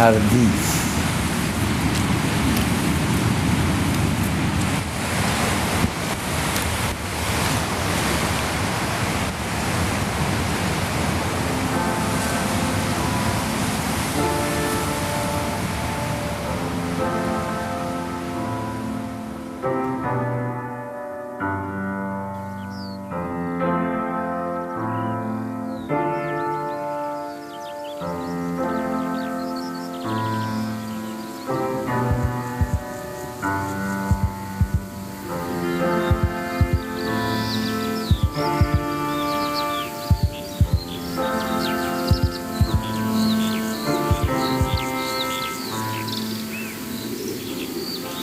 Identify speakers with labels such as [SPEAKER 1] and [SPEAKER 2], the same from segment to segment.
[SPEAKER 1] Ardis.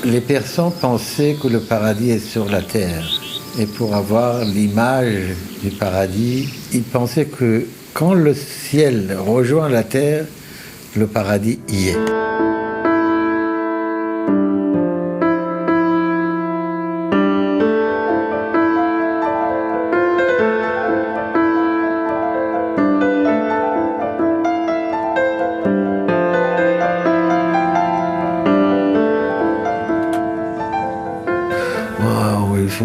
[SPEAKER 1] Les Persans pensaient que le paradis est sur la terre. Et pour avoir l'image du paradis, ils pensaient que quand le ciel rejoint la terre, le paradis y est.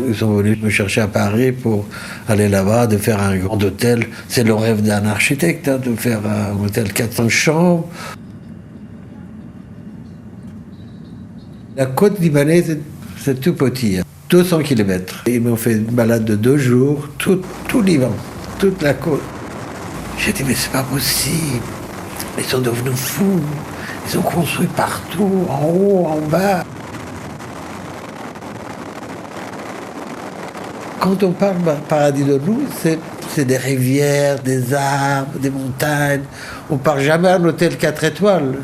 [SPEAKER 1] Ils sont venus me chercher à Paris pour aller là-bas, de faire un grand hôtel. C'est le rêve d'un architecte, hein, de faire un hôtel 400 chambres. La côte libanaise, c'est tout petit, hein, 200 km. Ils m'ont fait une balade de 2 jours, tout Liban, toute la côte. J'ai dit, mais c'est pas possible. Ils sont devenus fous. Ils ont construit partout, en haut, en bas. Quand on parle du paradis de nous, c'est des rivières, des arbres, des montagnes. On ne part jamais à un hôtel 4 étoiles.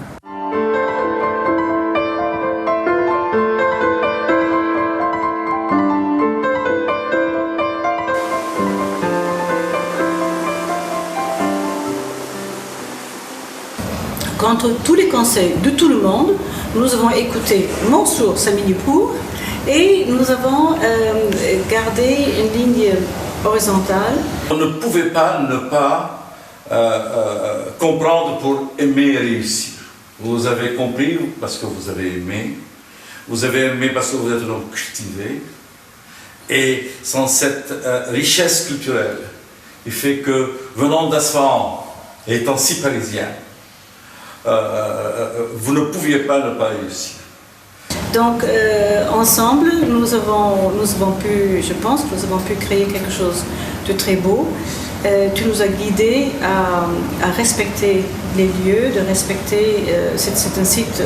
[SPEAKER 2] Contre tous les conseils de tout le monde, nous avons écouté Mansour Saminipour. Et nous avons gardé une ligne horizontale.
[SPEAKER 3] On ne pouvait pas ne pas comprendre pour aimer et réussir. Vous avez compris parce que vous avez aimé. Vous avez aimé parce que vous êtes un homme cultivé. Et sans cette richesse culturelle, il fait que, venant d'Asfahan et étant si parisien, vous ne pouviez pas ne pas réussir.
[SPEAKER 2] Donc, ensemble, nous avons pu, je pense, nous avons pu créer quelque chose de très beau. Tu nous as guidés à respecter les lieux, de respecter, c'est un site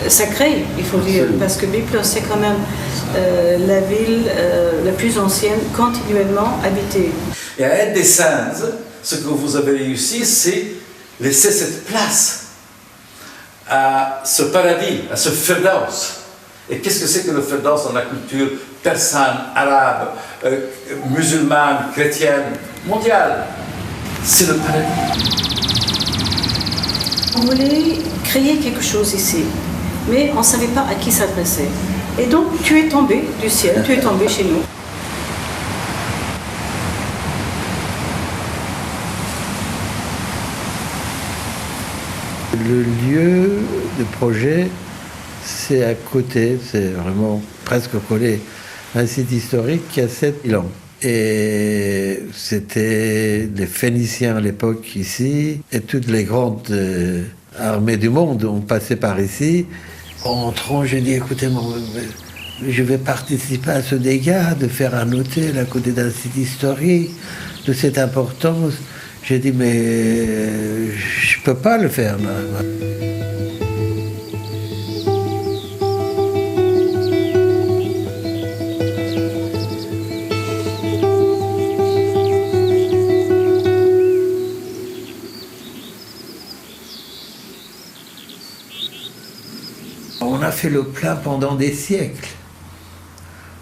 [SPEAKER 2] sacré, il faut dire, parce que Byblos, c'est quand même la ville la plus ancienne continuellement habitée.
[SPEAKER 3] Et à Aide des Saintes, ce que vous avez réussi, c'est laisser cette place à ce paradis, à ce Firdaus. Et qu'est-ce que c'est que le Firdaus dans la culture persane, arabe, musulmane, chrétienne, mondiale? C'est le paradis.
[SPEAKER 2] On voulait créer quelque chose ici, mais on ne savait pas à qui s'adresser. Et donc, tu es tombé du ciel, tu es tombé chez nous.
[SPEAKER 1] Le lieu de projet, c'est à côté, c'est vraiment presque collé à un site historique qui a 7000 ans. Et c'était les Phéniciens à l'époque ici, et toutes les grandes armées du monde ont passé par ici. En entrant, j'ai dit, écoutez, je vais participer à ce dégât de faire un hôtel à côté d'un site historique de cette importance. J'ai dit, mais je ne peux pas le faire là. On a fait le plein pendant des siècles.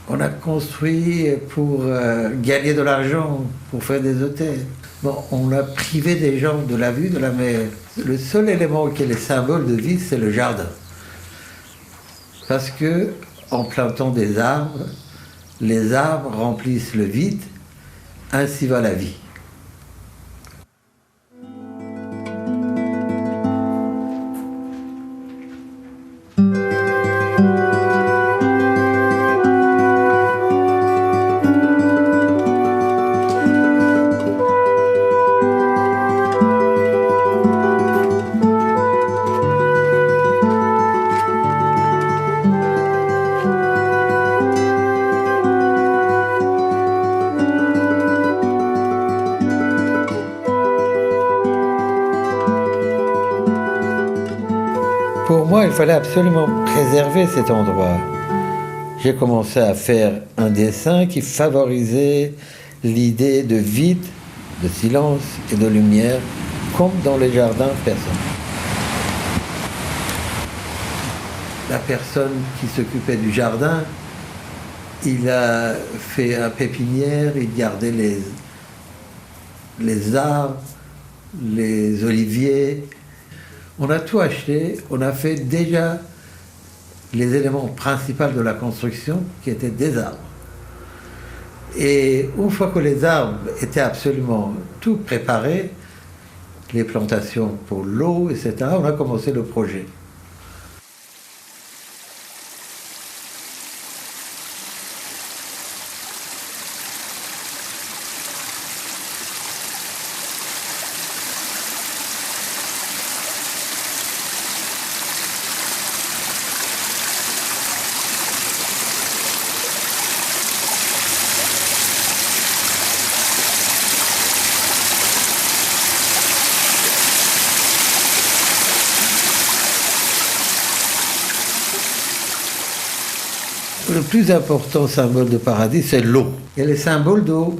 [SPEAKER 1] On a construit pour gagner de l'argent, pour faire des hôtels. Bon, on a privé des gens de la vue de la mer. Le seul élément qui est le symbole de vie, c'est le jardin. Parce que, en plantant des arbres, les arbres remplissent le vide, ainsi va la vie. moi, il fallait absolument préserver cet endroit. J'ai commencé à faire un dessin qui favorisait l'idée de vide, de silence et de lumière, comme dans les jardins persans. La personne qui s'occupait du jardin, il a fait un pépinière, il gardait les arbres, les oliviers. On a tout acheté, on a fait déjà les éléments principaux de la construction qui étaient des arbres. Et une fois que les arbres étaient absolument tout préparés, les plantations pour l'eau, etc., on a commencé le projet. Le plus important symbole de paradis, c'est l'eau. Et le symbole d'eau,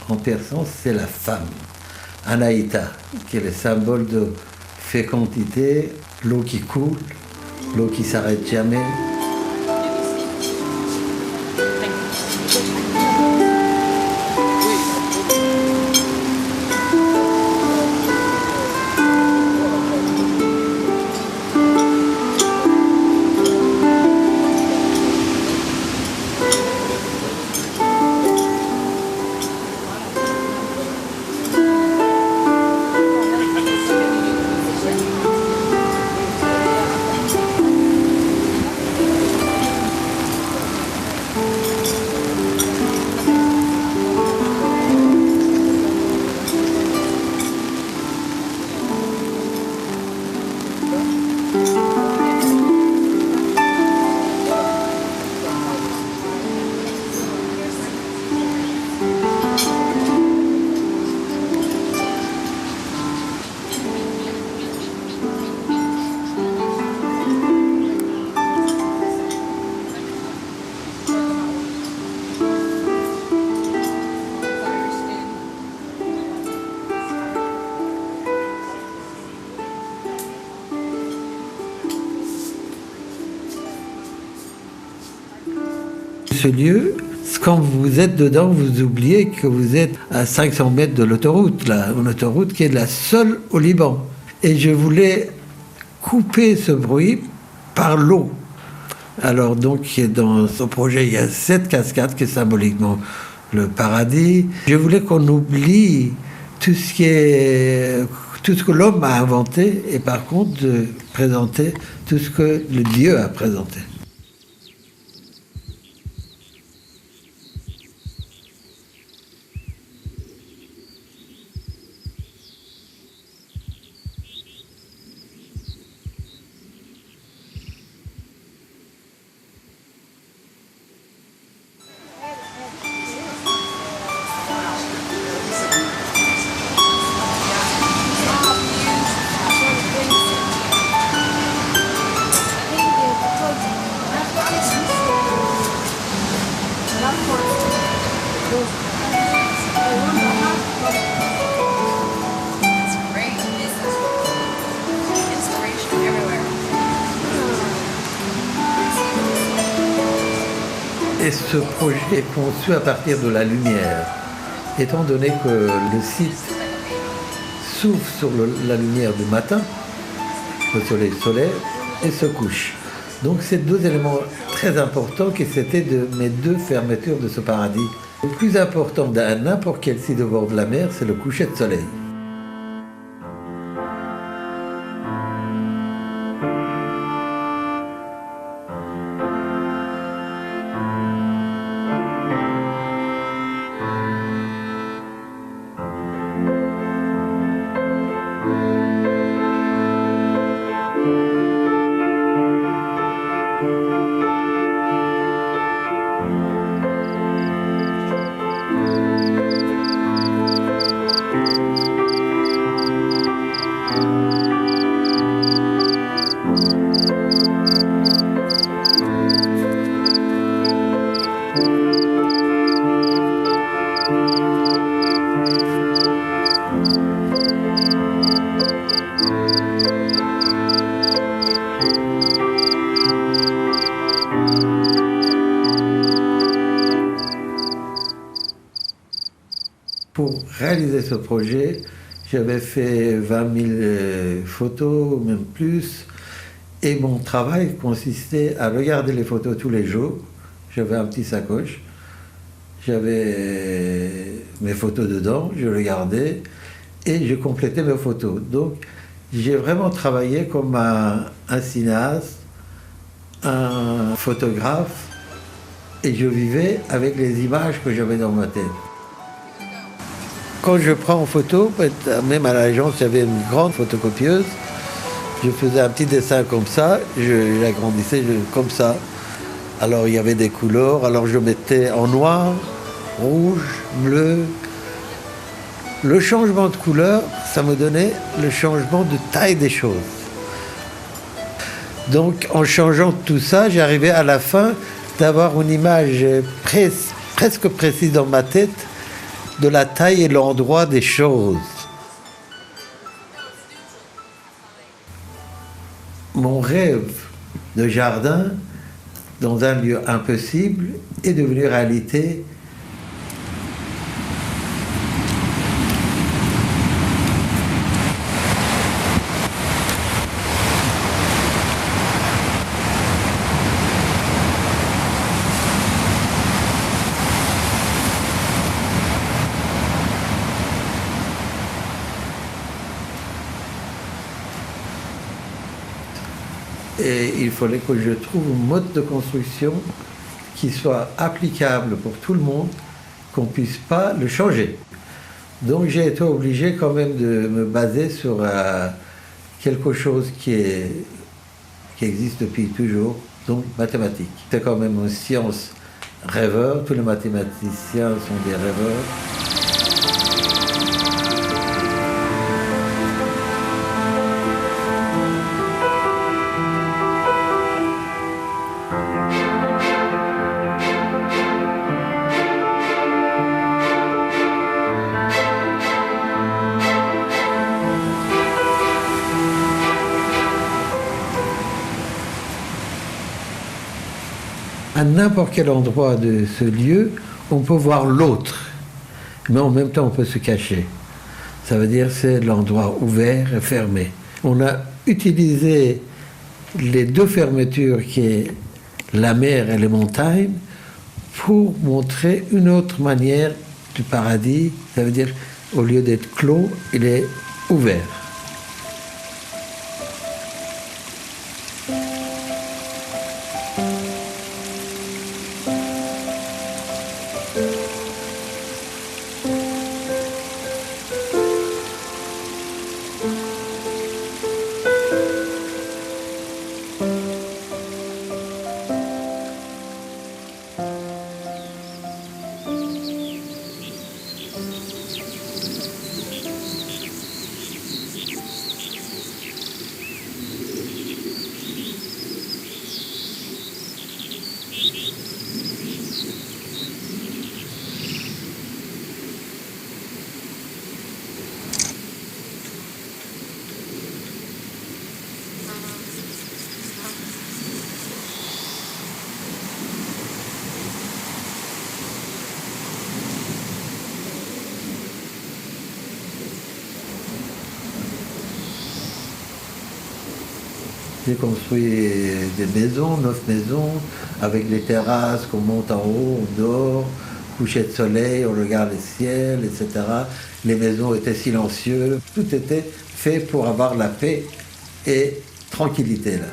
[SPEAKER 1] en persan, c'est la femme, Anaïta, qui est le symbole de fécondité, l'eau qui coule, l'eau qui s'arrête jamais. Ce lieu, quand vous êtes dedans, vous oubliez que vous êtes à 500 mètres de l'autoroute, une autoroute qui est la seule au Liban. Et je voulais couper ce bruit par l'eau. Alors donc, dans ce projet, il y a 7 cascades qui est symboliquement le paradis. Je voulais qu'on oublie tout ce que l'homme a inventé et par contre de présenter tout ce que le Dieu a présenté. Et ce projet est conçu à partir de la lumière, étant donné que le site s'ouvre sur la lumière du matin, le soleil solaire, et se couche. Donc c'est 2 éléments très importants qui c'était de mes 2 fermetures de ce paradis. Le plus important d'un n'importe quel site au bord de la mer, c'est le coucher de soleil. réaliser ce projet, j'avais fait 20 000 photos, même plus. Et mon travail consistait à regarder les photos tous les jours. J'avais un petit sacoche. J'avais mes photos dedans, je regardais et je complétais mes photos. Donc j'ai vraiment travaillé comme un cinéaste, un photographe, et je vivais avec les images que j'avais dans ma tête. Quand je prends en photo, même à l'agence, il y avait une grande photocopieuse, je faisais un petit dessin comme ça, je l'agrandissais comme ça. Alors il y avait des couleurs, alors je mettais en noir, rouge, bleu. Le changement de couleur, ça me donnait le changement de taille des choses. Donc en changeant tout ça, j'arrivais à la fin d'avoir une image presque précise dans ma tête de la taille et l'endroit des choses. Mon rêve de jardin dans un lieu impossible est devenu réalité. Et il fallait que je trouve un mode de construction qui soit applicable pour tout le monde, qu'on ne puisse pas le changer. Donc j'ai été obligé quand même de me baser sur quelque chose qui existe depuis toujours, donc mathématiques. C'est quand même une science rêveur, tous les mathématiciens sont des rêveurs. À n'importe quel endroit de ce lieu, on peut voir l'autre, mais en même temps on peut se cacher. Ça veut dire que c'est l'endroit ouvert et fermé. On a utilisé les deux fermetures qui est la mer et les montagnes pour montrer une autre manière du paradis. Ça veut dire au lieu d'être clos, il est ouvert. J'ai construit des maisons, 9 maisons, avec les terrasses qu'on monte en haut, on dort, coucher de soleil, on regarde le ciel, etc. Les maisons étaient silencieuses, tout était fait pour avoir la paix et tranquillité là.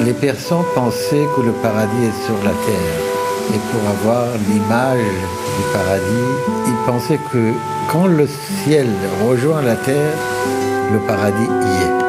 [SPEAKER 1] Les personnes pensaient que le paradis est sur la terre. Et pour avoir l'image du paradis, ils pensaient que quand le ciel rejoint la terre, le paradis y est.